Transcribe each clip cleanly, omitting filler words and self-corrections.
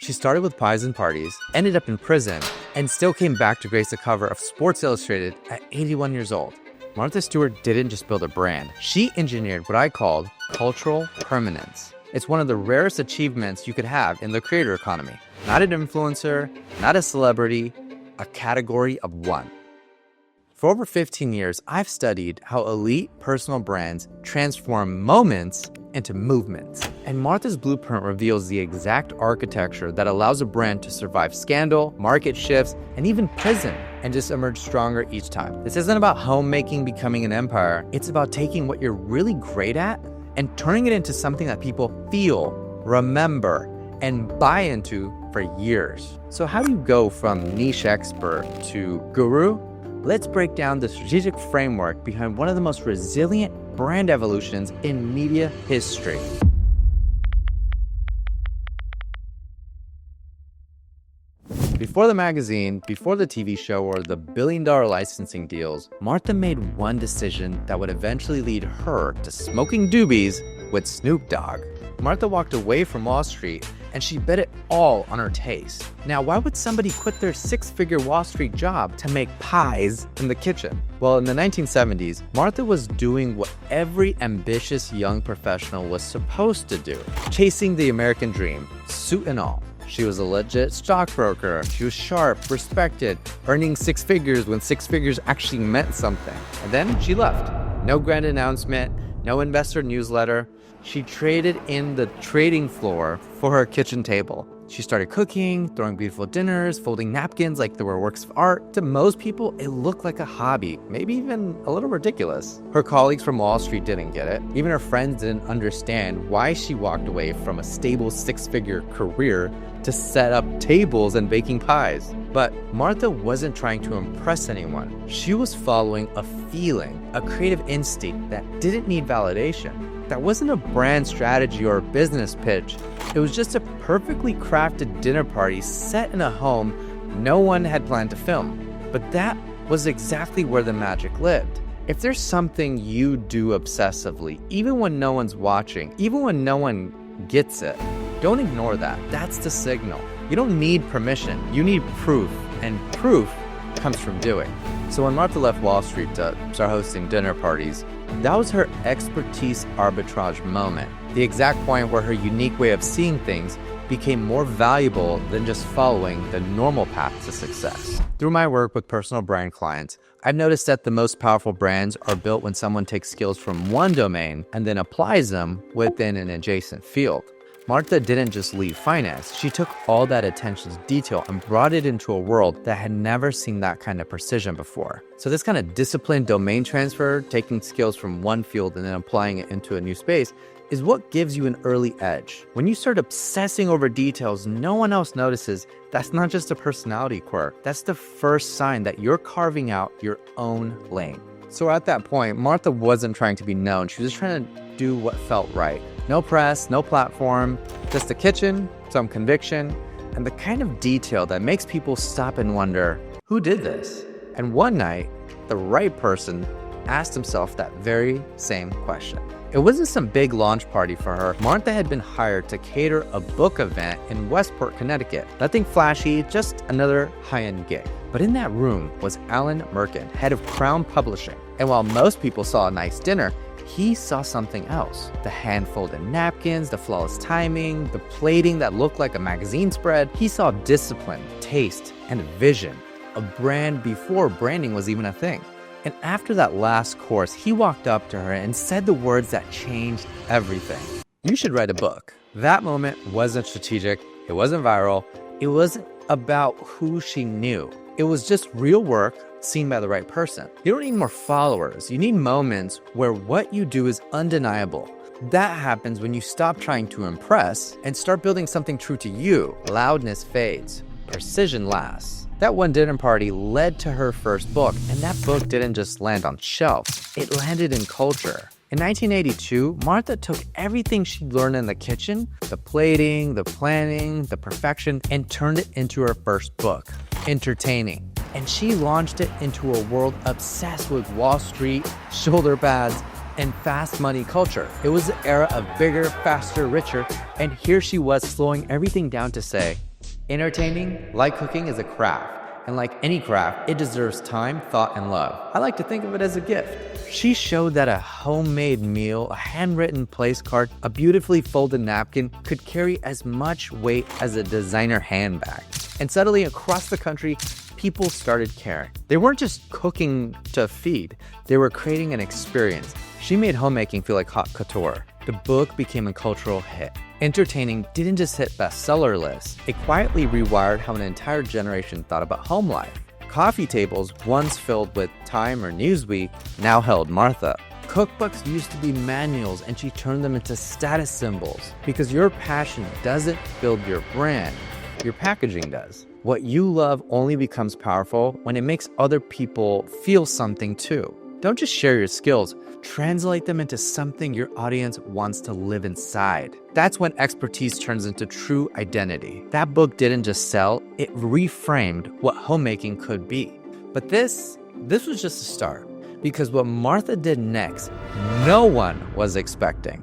She started with pies and parties, ended up in prison, and still came back to grace the cover of Sports Illustrated at 81 years old. Martha Stewart didn't just build a brand. She engineered what I called cultural permanence. It's one of the rarest achievements you could have in the creator economy. Not an influencer, not a celebrity, a category of one. For over 15 years, I've studied how elite personal brands transform moments into movements. And Martha's blueprint reveals the exact architecture that allows a brand to survive scandal, market shifts, and even prison, and just emerge stronger each time. This isn't about homemaking becoming an empire. It's about taking what you're really great at and turning it into something that people feel, remember, and buy into for years. So how do you go from niche expert to guru? Let's break down the strategic framework behind one of the most resilient brand evolutions in media history. Before the magazine, before the TV show, or the billion-dollar licensing deals, Martha made one decision that would eventually lead her to smoking doobies with Snoop Dogg. Martha walked away from Wall Street and she bet it all on her taste. Now, why would somebody quit their six-figure Wall Street job to make pies in the kitchen? Well, in the 1970s, Martha was doing what every ambitious young professional was supposed to do, chasing the American dream, suit and all. She was a legit stockbroker. She was sharp, respected, earning six figures when six figures actually meant something. And then she left. No grand announcement, no investor newsletter. She traded in the trading floor for her kitchen table. She started cooking, throwing beautiful dinners, folding napkins like they were works of art. To most people, it looked like a hobby, maybe even a little ridiculous. Her colleagues from Wall Street didn't get it. Even her friends didn't understand why she walked away from a stable six-figure career to set up tables and baking pies. But Martha wasn't trying to impress anyone. She was following a feeling, a creative instinct that didn't need validation. That wasn't a brand strategy or a business pitch. It was just a perfectly crafted dinner party set in a home no one had planned to film. But that was exactly where the magic lived. If there's something you do obsessively, even when no one's watching, even when no one gets it, don't ignore that. That's the signal. You don't need permission. You need proof. And proof comes from doing. So when Martha left Wall Street to start hosting dinner parties, that was her expertise arbitrage moment. The exact point where her unique way of seeing things became more valuable than just following the normal path to success. Through my work with personal brand clients, I've noticed that the most powerful brands are built when someone takes skills from one domain and then applies them within an adjacent field. Martha didn't just leave finance. She took all that attention to detail and brought it into a world that had never seen that kind of precision before. So this kind of disciplined domain transfer, taking skills from one field and then applying it into a new space, is what gives you an early edge. When you start obsessing over details no one else notices, that's not just a personality quirk. That's the first sign that you're carving out your own lane. So at that point, Martha wasn't trying to be known. She was just trying to do what felt right. No press, no platform, just a kitchen, some conviction, and the kind of detail that makes people stop and wonder, who did this? And one night, the right person asked himself that very same question. It wasn't some big launch party for her. Martha had been hired to cater a book event in Westport, Connecticut. Nothing flashy, just another high-end gig. But in that room was Alan Merkin, head of Crown Publishing. And while most people saw a nice dinner, he saw something else. The hand-folded napkins, the flawless timing, the plating that looked like a magazine spread. He saw discipline, taste, and vision. A brand before branding was even a thing. And after that last course, he walked up to her and said the words that changed everything. You should write a book. That moment wasn't strategic. It wasn't viral. It wasn't about who she knew. It was just real work seen by the right person. You don't need more followers. You need moments where what you do is undeniable. That happens when you stop trying to impress and start building something true to you. Loudness fades. Precision lasts. That one dinner party led to her first book, and that book didn't just land on shelves. It landed in culture. In 1982, Martha took everything she learned in the kitchen, the plating, the planning, the perfection, and turned it into her first book, Entertaining. And she launched it into a world obsessed with Wall Street, shoulder pads, and fast money culture. It was the era of bigger, faster, richer, and here she was slowing everything down to say, Entertaining, like cooking, is a craft. And like any craft, it deserves time, thought, and love. I like to think of it as a gift. She showed that a homemade meal, a handwritten place card, a beautifully folded napkin could carry as much weight as a designer handbag. And suddenly, across the country, people started caring. They weren't just cooking to feed, they were creating an experience. She made homemaking feel like haute couture. The book became a cultural hit. Entertaining didn't just hit bestseller lists, it quietly rewired how an entire generation thought about home life. Coffee tables, once filled with Time or Newsweek, now held Martha. Cookbooks used to be manuals, and she turned them into status symbols. Because your passion doesn't build your brand, your packaging does. What you love only becomes powerful when it makes other people feel something too. Don't just share your skills, translate them into something your audience wants to live inside. That's when expertise turns into true identity. That book didn't just sell, it reframed what homemaking could be. But this was just a start, because what Martha did next, no one was expecting.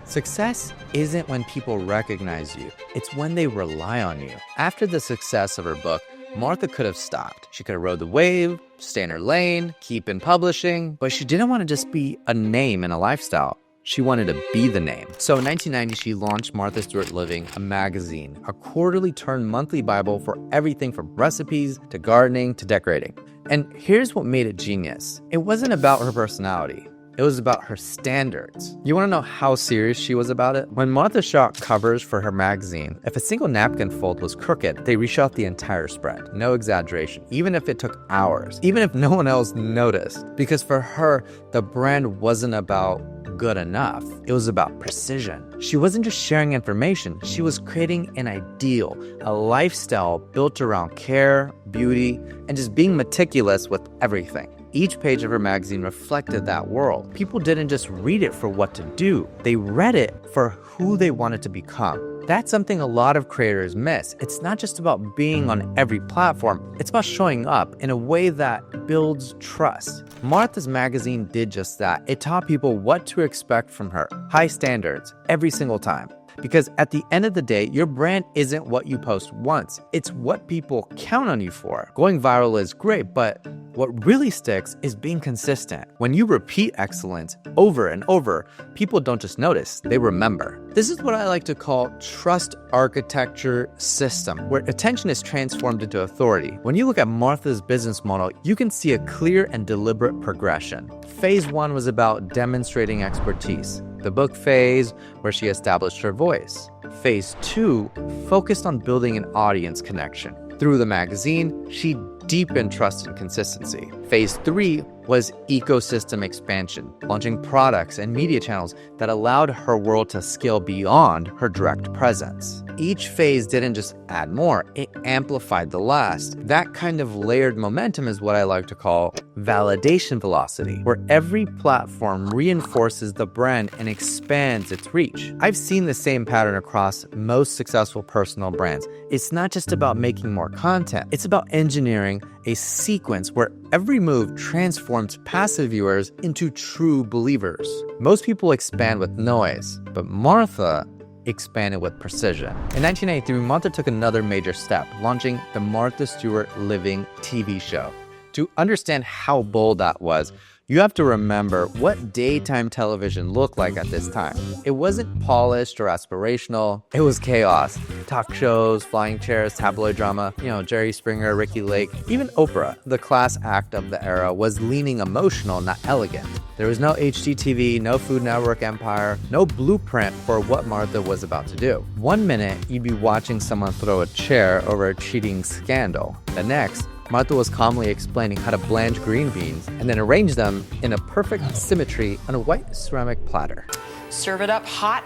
Success isn't when people recognize you, it's when they rely on you. After the success of her book, Martha could have stopped. She could have rode the wave, stay in her lane, keep in publishing, but she didn't want to just be a name and a lifestyle. She wanted to be the name. So in 1990, she launched Martha Stewart Living, a magazine, a quarterly turned monthly Bible for everything from recipes to gardening to decorating. And here's what made it genius. It wasn't about her personality. It was about her standards. You want to know how serious she was about it? When Martha shot covers for her magazine, if a single napkin fold was crooked, they reshot the entire spread. No exaggeration, even if it took hours, even if no one else noticed. Because for her, the brand wasn't about good enough. It was about precision. She wasn't just sharing information, she was creating an ideal, a lifestyle built around care, beauty, and just being meticulous with everything. Each page of her magazine reflected that world. People didn't just read it for what to do, they read it for who they wanted to become. That's something a lot of creators miss. It's not just about being on every platform, it's about showing up in a way that builds trust. Martha's magazine did just that. It taught people what to expect from her. High standards, every single time. Because at the end of the day, your brand isn't what you post once. It's what people count on you for. Going viral is great, but what really sticks is being consistent. When you repeat excellence over and over, people don't just notice, they remember. This is what I like to call trust architecture system, where attention is transformed into authority. When you look at Martha's business model, you can see a clear and deliberate progression. Phase 1 was about demonstrating expertise. The book phase, where she established her voice. Phase 2 focused on building an audience connection. Through the magazine, she deepened trust and consistency. Phase 3 was ecosystem expansion, launching products and media channels that allowed her world to scale beyond her direct presence. Each phase didn't just add more, it amplified the last. That kind of layered momentum is what I like to call validation velocity, where every platform reinforces the brand and expands its reach. I've seen the same pattern across most successful personal brands. It's not just about making more content, it's about engineering a sequence where every move transforms passive viewers into true believers. Most people expand with noise, but Martha expanded with precision. In 1993, Martha took another major step, launching the Martha Stewart Living TV show. To understand how bold that was, you have to remember what daytime television looked like at this time. It wasn't polished or aspirational, it was chaos. Talk shows, flying chairs, tabloid drama, Jerry Springer, Ricky Lake, even Oprah, the class act of the era, was leaning emotional, not elegant. There was no HGTV, no Food Network empire, no blueprint for what Martha was about to do. One minute, you'd be watching someone throw a chair over a cheating scandal. The next, Martha was calmly explaining how to blanch green beans and then arrange them in a perfect symmetry on a white ceramic platter. Serve it up hot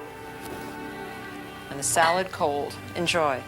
and the salad cold. Enjoy.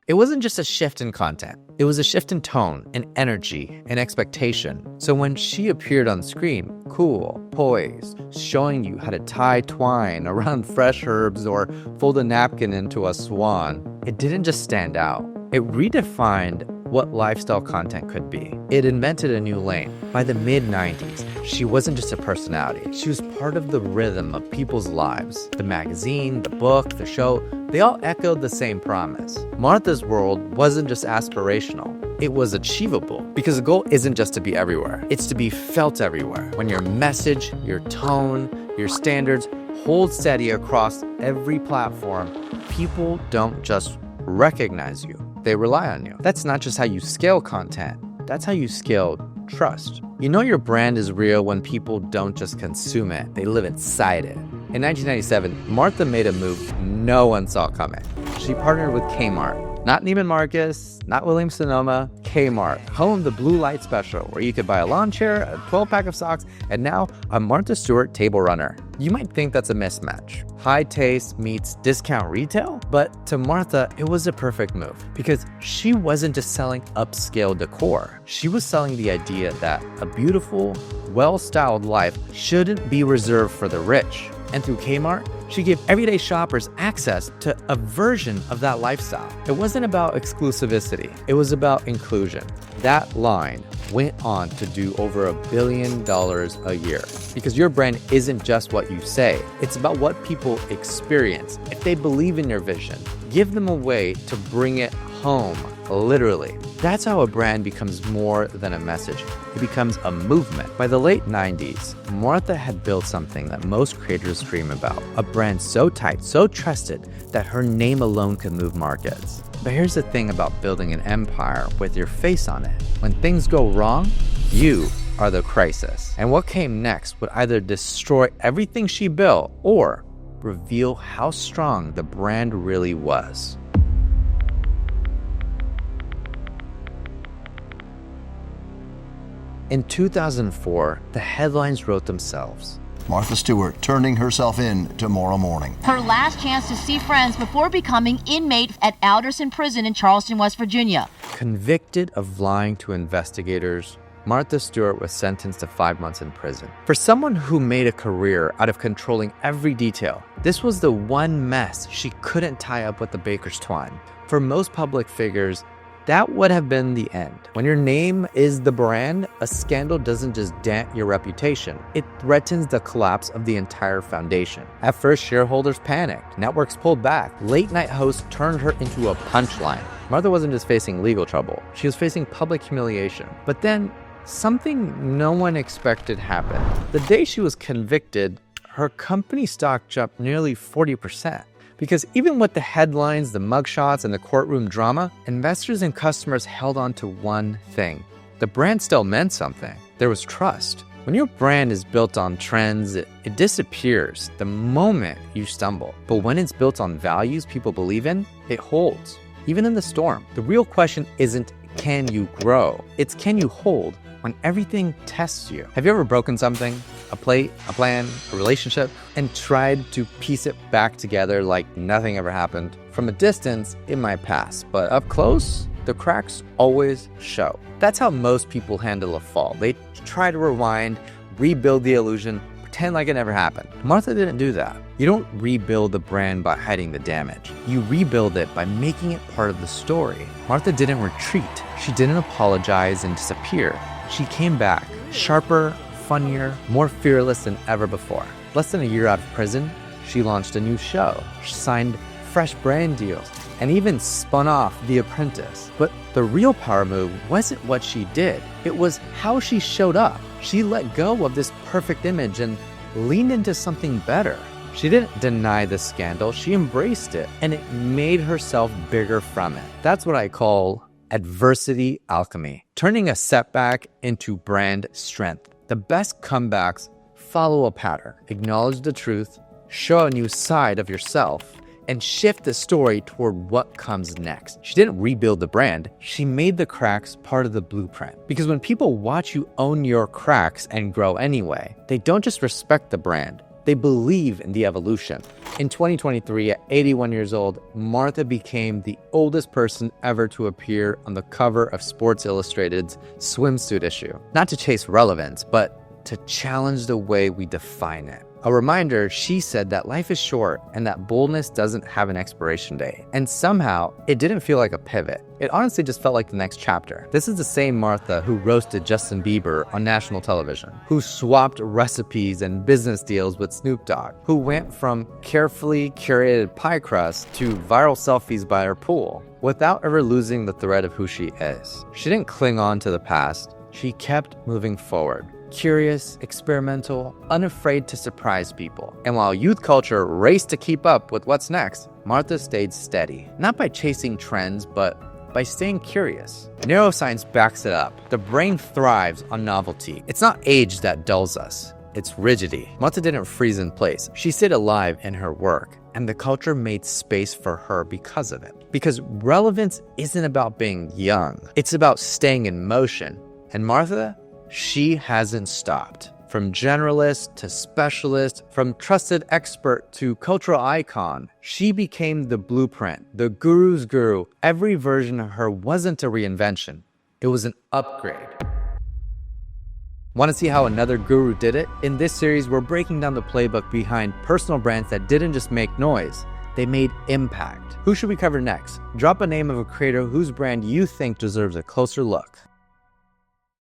It wasn't just a shift in content. It was a shift in tone, and energy, and expectation. So when she appeared on screen, cool, poised, showing you how to tie twine around fresh herbs or fold a napkin into a swan, it didn't just stand out. It redefined what lifestyle content could be. It invented a new lane. By the mid-90s, she wasn't just a personality. She was part of the rhythm of people's lives. The magazine, the book, the show, they all echoed the same promise. Martha's world wasn't just aspirational. It was achievable, because the goal isn't just to be everywhere. It's to be felt everywhere. When your message, your tone, your standards hold steady across every platform, people don't just recognize you, they rely on you. That's not just how you scale content, that's how you scale trust. You know your brand is real when people don't just consume it, they live inside it. In 1997, Martha made a move no one saw coming. She partnered with Kmart. Not Neiman Marcus, not Williams-Sonoma, Kmart, home of the Blue Light Special, where you could buy a lawn chair, a 12-pack of socks, and now a Martha Stewart table runner. You might think that's a mismatch. High taste meets discount retail, but to Martha, it was a perfect move because she wasn't just selling upscale decor. She was selling the idea that a beautiful, well-styled life shouldn't be reserved for the rich. And through Kmart, she gave everyday shoppers access to a version of that lifestyle. It wasn't about exclusivity, it was about inclusion. That line went on to do over $1 billion a year. Because your brand isn't just what you say, it's about what people experience. If they believe in your vision, give them a way to bring it home, literally. That's how a brand becomes more than a message. It becomes a movement. By the late 90s, Martha had built something that most creators dream about. A brand so tight, so trusted, that her name alone could move markets. But here's the thing about building an empire with your face on it. When things go wrong, you are the crisis. And what came next would either destroy everything she built or reveal how strong the brand really was. In 2004, the headlines wrote themselves. Martha Stewart turning herself in tomorrow morning. Her last chance to see friends before becoming inmate at Alderson Prison in Charleston, West Virginia. Convicted of lying to investigators, Martha Stewart was sentenced to 5 months in prison. For someone who made a career out of controlling every detail, this was the one mess she couldn't tie up with the baker's twine. For most public figures, that would have been the end. When your name is the brand, a scandal doesn't just dent your reputation, it threatens the collapse of the entire foundation. At first, shareholders panicked, networks pulled back, late-night hosts turned her into a punchline. Martha wasn't just facing legal trouble, she was facing public humiliation. But then, something no one expected happened. The day she was convicted, her company stock jumped nearly 40%. Because even with the headlines, the mugshots, and the courtroom drama, investors and customers held on to one thing. The brand still meant something. There was trust. When your brand is built on trends, it disappears the moment you stumble. But when it's built on values people believe in, it holds. Even in the storm. The real question isn't, can you grow? It's, can you hold when everything tests you? Have you ever broken something? A plate, a plan, a relationship, and tried to piece it back together like nothing ever happened? From a distance, it might pass, but up close, the cracks always show. That's how most people handle a fall. They try to rewind, rebuild the illusion, pretend like it never happened. Martha didn't do that. You don't rebuild the brand by hiding the damage. You rebuild it by making it part of the story. Martha didn't retreat. She didn't apologize and disappear. She came back, sharper, funnier, more fearless than ever before. Less than a year out of prison, she launched a new show, signed fresh brand deals, and even spun off The Apprentice. But the real power move wasn't what she did, it was how she showed up. She let go of this perfect image and leaned into something better. She didn't deny the scandal, she embraced it, and it made herself bigger from it. That's what I call adversity alchemy, turning a setback into brand strength. The best comebacks follow a pattern, acknowledge the truth, show a new side of yourself, and shift the story toward what comes next. She didn't rebuild the brand, she made the cracks part of the blueprint. Because when people watch you own your cracks and grow anyway, they don't just respect the brand, they believe in the evolution. In 2023, at 81 years old, Martha became the oldest person ever to appear on the cover of Sports Illustrated's swimsuit issue. Not to chase relevance, but to challenge the way we define it. A reminder, she said, that life is short and that boldness doesn't have an expiration date. And somehow, it didn't feel like a pivot. It honestly just felt like the next chapter. This is the same Martha who roasted Justin Bieber on national television, who swapped recipes and business deals with Snoop Dogg, who went from carefully curated pie crust to viral selfies by her pool, without ever losing the thread of who she is. She didn't cling on to the past. She kept moving forward. Curious, experimental, unafraid to surprise people. And while youth culture raced to keep up with what's next, Martha stayed steady. Not by chasing trends, but by staying curious. Neuroscience backs it up. The brain thrives on novelty. It's not age that dulls us. It's rigidity. Martha didn't freeze in place. She stayed alive in her work, and the culture made space for her because of it. Because relevance isn't about being young. It's about staying in motion. And Martha, she hasn't stopped. From generalist to specialist, from trusted expert to cultural icon, she became the blueprint, the guru's guru. Every version of her wasn't a reinvention. It was an upgrade. Want to see how another guru did it? In this series, we're breaking down the playbook behind personal brands that didn't just make noise, they made impact. Who should we cover next? Drop a name of a creator whose brand you think deserves a closer look.